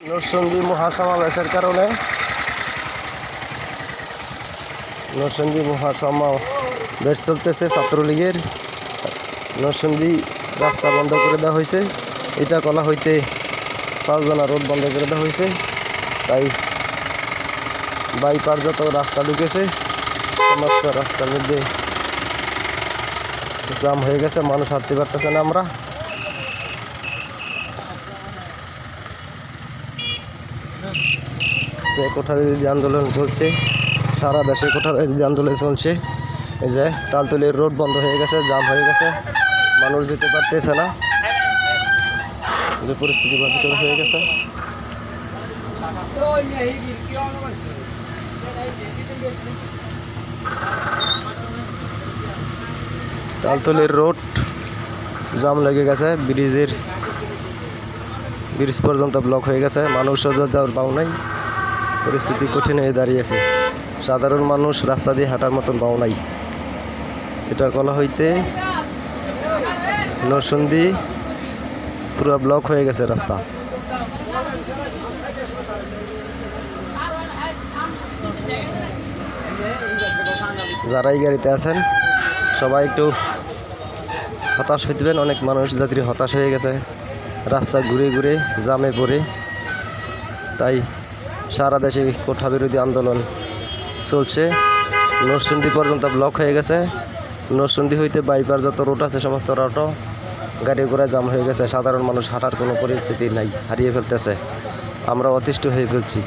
নরসিংদী মহাসমাবেশের কারণে নরসিংদী মহাসমাবেশ চলতেছে ছাত্রলীগের। নরসিংদী রাস্তা বন্ধ করে দেওয়া হয়েছে। এটা কলা হইতে 5 জনা রোড বন্ধ করে দেওয়া হয়েছে। তাই বাইপার যত রাস্তা ঢুকেছে সমস্ত রাস্তার মধ্যে জাম হয়ে গেছে, মানুষ হাঁটতে পারতেছে না। আমরা কোঠাবিরোধী আন্দোলন চলছে, সারা দেশে কোঠাবিরোধী আন্দোলন চলছে। এই যে তালতলির রোড বন্ধ হয়ে গেছে, জাম হয়ে গেছে, মানুষ যেতে পারতেছে না। যে পরিস্থিতি ভয়ঙ্কর হয়ে গেছে। তালতলির রোড জাম লেগে গেছে, ব্রিজ পর্যন্ত ব্লক হয়ে গেছে, মানুষ সোজা যাওয়ার পাও নাই। পরিস্থিতি কঠিন হয়ে দাঁড়িয়েছে, সাধারণ মানুষ রাস্তা দিয়ে হাঁটার মতন পাও নাই। এটা কলা হইতে নরসিংদী পুরো ব্লক হয়ে গেছে রাস্তা। যারাই গাড়িতে আছেন সবাই একটু হতাশ হইতেবেন। অনেক মানুষ যাত্রী হতাশ হয়ে গেছে রাস্তা ঘুরে ঘুরে জামে পড়ে। তাই সারা দেশে কোঠা বিরোধী আন্দোলন চলছে। নরসিংদী পর্যন্ত ব্লক হয়ে গেছে। নরসিংদী হইতে বাইপার যত রোড আছে সমস্ত রোডও গাড়ি ঘোড়া জাম হয়ে গেছে। সাধারণ মানুষ হাঁটার কোনো পরিস্থিতি নাই, হারিয়ে ফেলতেছে। আমরা অতিষ্ঠ হয়ে ফেলছি।